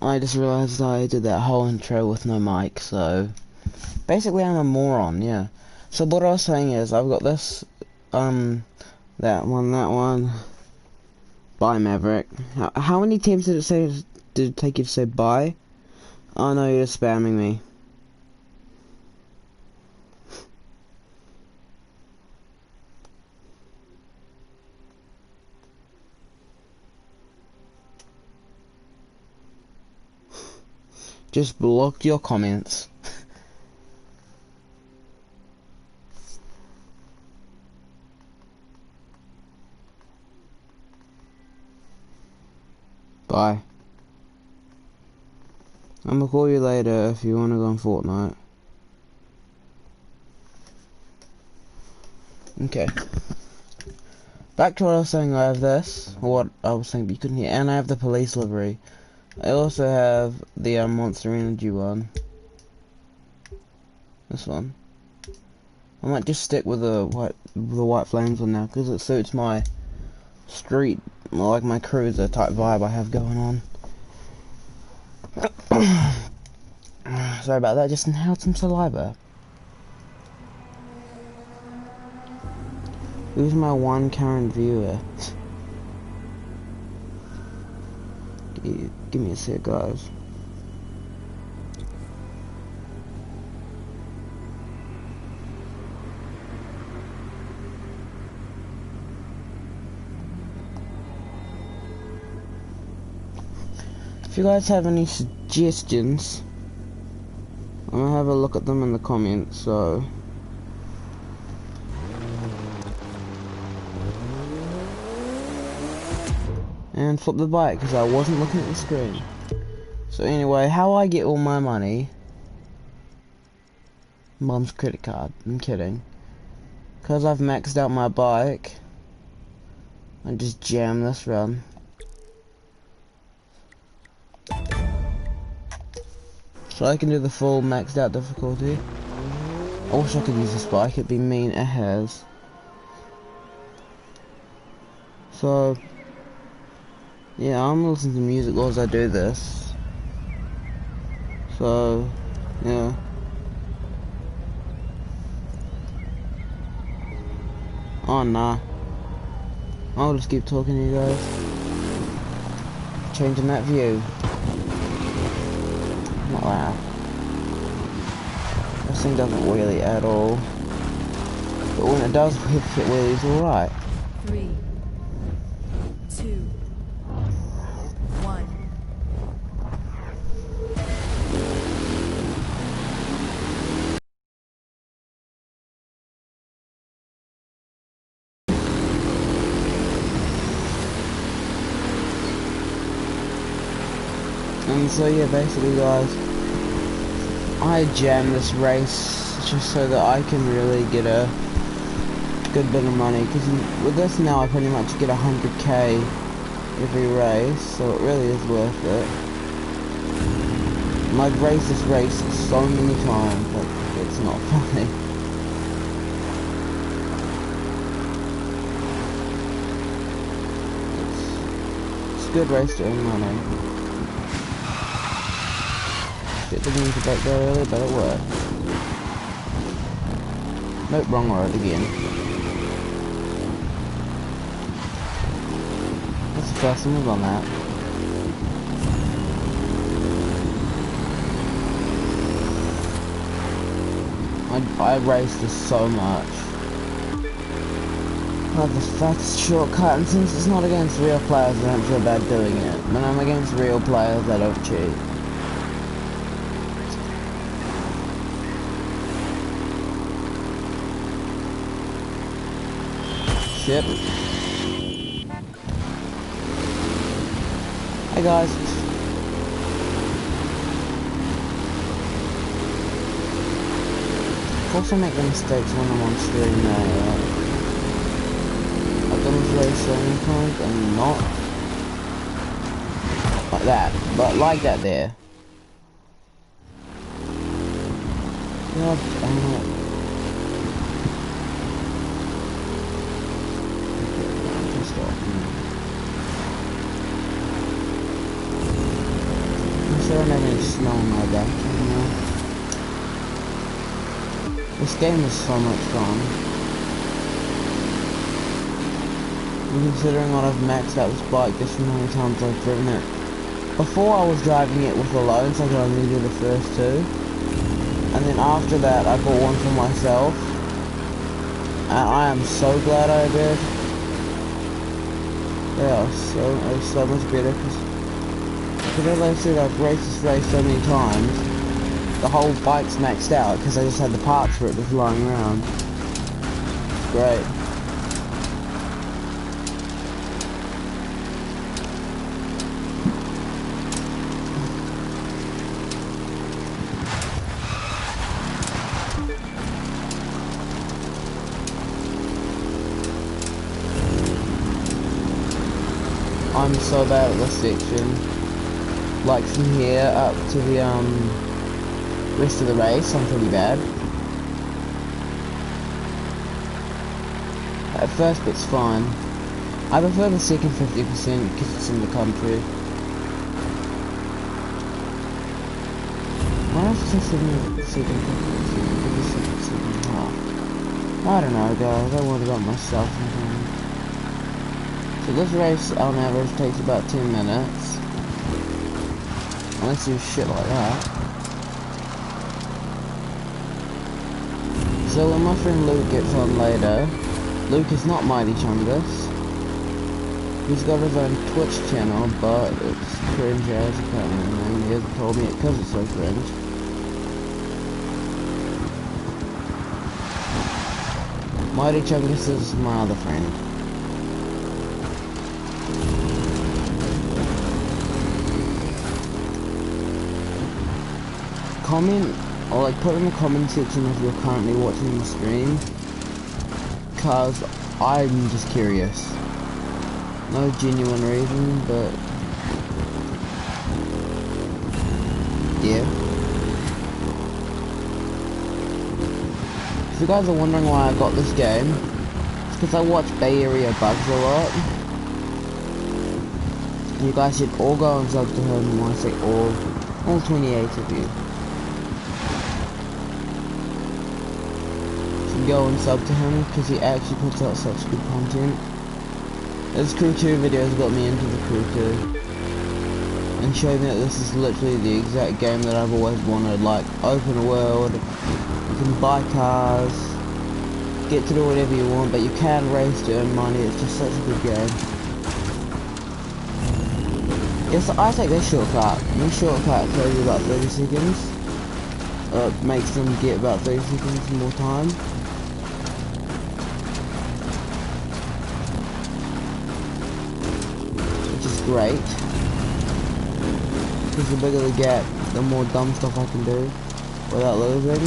I just realised I did that whole intro with no mic, so basically I'm a moron, yeah. So what I was saying is, I've got this, that one, bye Maverick. How many times did it take you to say bye? Oh no, you're spamming me. Just blocked your comments. Bye. I'm gonna call you later if you wanna go on Fortnite. Okay. Back to what I was saying, I have this, or what I was saying but you couldn't hear, and I have the police livery. I also have the Monster Energy one. This one. I might just stick with the white flames one now, because it suits my street, like my cruiser type vibe I have going on. Sorry about that, just inhaled some saliva. Who's my one current viewer? Give me a sec, guys. If you guys have any suggestions, I'm gonna have a look at them in the comments, so. And flip the bike, because I wasn't looking at the screen. So anyway, how I get all my money? Mum's credit card, I'm kidding. Because I've maxed out my bike, I just jam this run. So I can do the full maxed out difficulty. I wish I could use this bike, it'd be mean, it has. So, yeah, I'm listening to music as I do this. So, yeah. Oh nah. I'll just keep talking to you guys. Changing that view. Wow. This thing doesn't wheelie at all. But when it does, it wheelies alright. 3, 2, 1. And so yeah, basically guys, I jam this race just so that I can really get a good bit of money, because with this now I pretty much get 100k every race, so it really is worth it. And I've raced this race so many times, but it's not funny. It's a good race to earn money. Didn't mean to break there early, but it worked. Nope, wrong road again. That's the first time we've done that. I raced this so much. I have the fastest shortcut, and since it's not against real players, I don't feel bad doing it. When I'm against real players, I don't cheat. Shit. Hey guys. Of course I make the mistakes when I'm on stream now. I've done this race so many times and not like that, but like that there. God damn it. I'm sure I'm having snow on my back, you know. This game is so much fun. And considering what I've maxed out this bike just from how many times I've driven it. Before I was driving it with the loans, I could only do the first two. And then after that I bought one for myself. And I am so glad I did. They are so much better because as I said, I've raced this race so many times. The whole bike's maxed out because I just had the parts for it just lying around. It's great. I'm so bad at this section. Like from here up to the rest of the race, I'm pretty bad. At first bit's fine. I prefer the second 50% because it's in the country. Why is it second 50%? I don't know guys, I worry about myself sometimes. So this race on average takes about 10 minutes. Unless you shit like that. So when my friend Luke gets on later, Luke is not Mighty Chungus. He's got his own Twitch channel, but it's cringe as apparently, and he hasn't told me it because it's so cringe. Mighty Chungus is my other friend. Comment, or like put in the comment section if you're currently watching the stream, cause I'm just curious. No genuine reason, but yeah. If you guys are wondering why I got this game, it's because I watch Bay Area Bugs a lot. You guys should all go and sub to him when I say all 28 of you. Go and sub to him because he actually puts out such good content. His Crew 2 videos got me into the Crew 2 and showed me that this is literally the exact game that I've always wanted, like open world, you can buy cars, get to do whatever you want, but you can race to earn money. It's just such a good game. Yes, I take this shortcut. This shortcut takes about 30 seconds. Makes them get about 30 seconds more time. Great, because the bigger the gap, the more dumb stuff I can do without losing.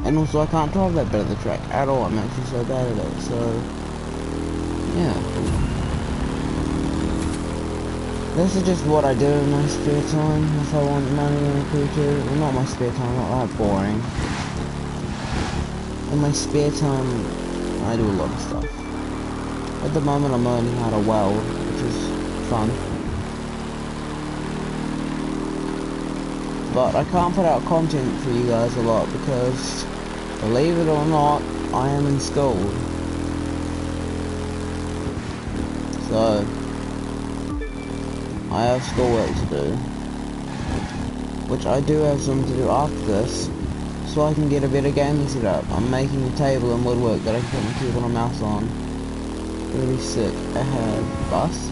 And also I can't drive that bit of the track at all. I'm actually so bad at it, so yeah. This is just what I do in my spare time if I want money in a Crew 2. Well, not my spare time, not that boring. In my spare time I do a lot of stuff. At the moment I'm learning how to weld, which is fun. But I can't put out content for you guys a lot because Believe it or not, I am in school. So, I have schoolwork to do. Which I do have some to do after this, so I can get a better gaming setup. I'm making a table and woodwork that I can put my keyboard and mouse on. Really sick. I have bus.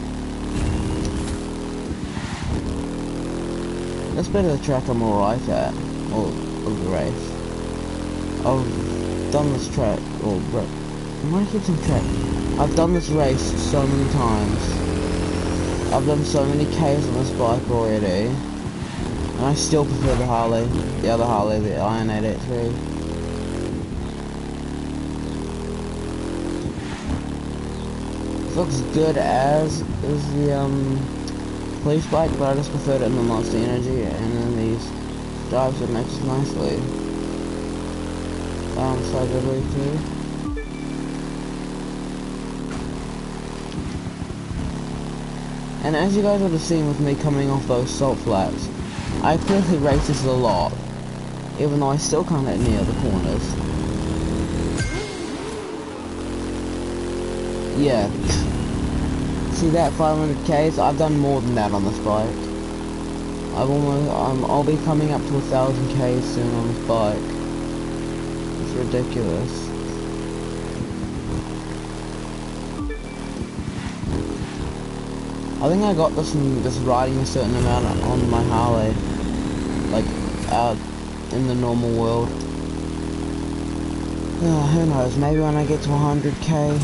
This bit of the track I'm alright at, or of the race. I've done this track, or why do I keep saying track? I've done this race so many times. I've done so many Ks on this bike already. And I still prefer the Harley, the other Harley, the Iron 883. It looks good as is the police bike, but I just preferred it in the Monster Energy, and then these drives it matches nicely. Side ugly too. And as you guys would have seen with me coming off those salt flats, I clearly race this a lot, even though I still can't get near the corners. Yeah. See that 500 Ks? I've done more than that on this bike. I'll be coming up to 1,000 Ks soon on this bike. It's ridiculous. I think I got this from just riding a certain amount on my Harley, like out in the normal world. Who knows? Maybe when I get to 100k,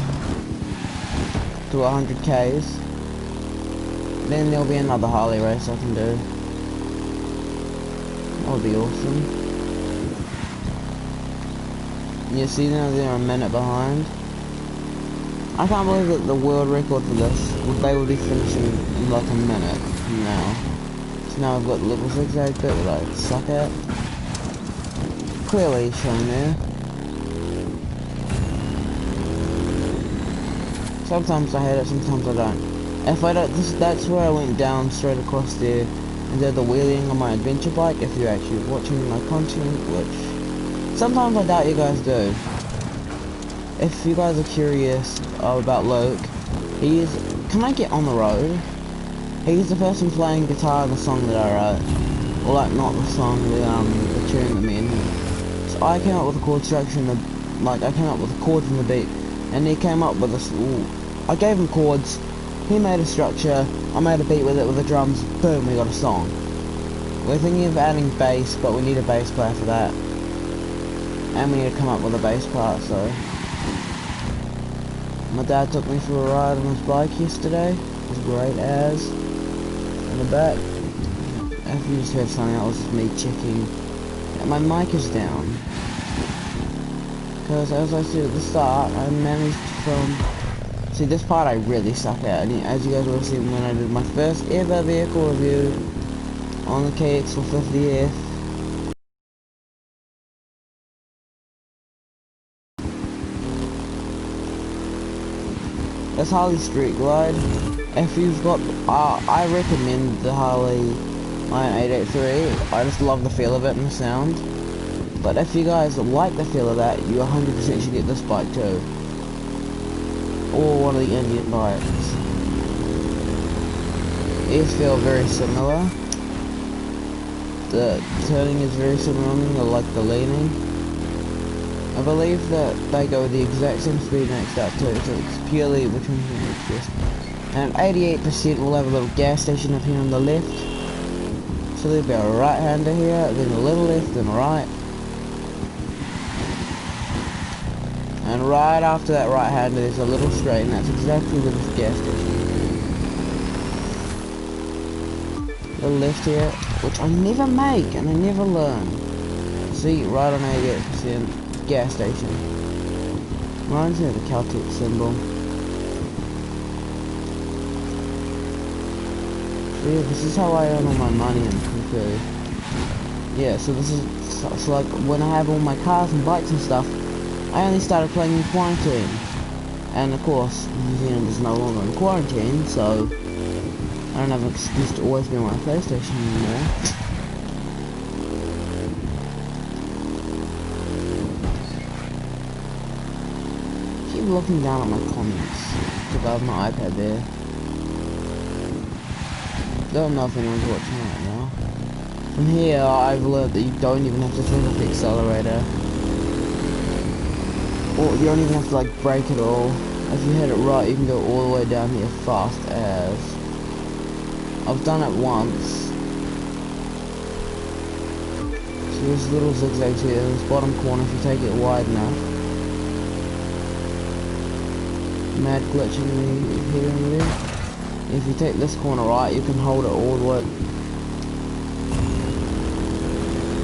to 100 Ks, then there'll be another Harley race I can do. That would be awesome. You see now they're a minute behind. I can't believe that the world record for this, they will be finishing in like a minute from now. So now I've got the little zigzag bit that I suck at. Clearly shown there. Sometimes I hate it, sometimes I don't. If I don't, that's where I went down straight across there and did the wheeling on my adventure bike, if you're actually watching my content, which sometimes I doubt you guys do. If you guys are curious about Luke, can I get on the road? He's the person playing guitar in the song that I wrote. Well, like, not the song, the tune that me and him. So I came up with a chord structure I came up with a chord from the beat, and he came up with this, I gave him chords, he made a structure, I made a beat with it with the drums, boom, we got a song. We're thinking of adding bass, but we need a bass player for that. And we need to come up with a bass part, so. My dad took me for a ride on his bike yesterday. It was great as. In the back. If you just heard something, that was just me checking. Yeah, my mic is down. Because as I said at the start, I managed to film. See, this part I really suck at. And as you guys will see when I did my first ever vehicle review on the KX450F. This Harley Street Glide, if you've got, I recommend the Harley Iron 883, I just love the feel of it and the sound. But if you guys like the feel of that, you 100% should get this bike too. Or one of the Indian bikes. These feel very similar. The turning is very similar, like the leaning. I believe that they go the exact same speed next up too, so it's purely which one you need first. And at 88% we'll have a little gas station up here on the left. So there'll be a right hander here, then a little left, then a right. And right after that right hander there's a little straight, and that's exactly where this gas station is. Little left here, which I never make and I never learn. See, right on 88%. Gas station. Reminds me of the Caltech symbol. So yeah, this is how I earn all my money in Concur. Yeah, so this is so like when I have all my cars and bikes and stuff, I only started playing in quarantine. And of course, New Zealand is no longer in quarantine, so I don't have an excuse to always be on my PlayStation anymore. keep looking down at my comments because I have my iPad there. Don't know if anyone's watching right now. From here, I've learned that you don't even have to turn off the accelerator. Or you don't even have to like brake at all. If you hit it right, you can go all the way down here fast as. I've done it once. So there's little zigzags here in this bottom corner if you take it wide enough. Mad glitching here and there. If you take this corner right, you can hold it all the way.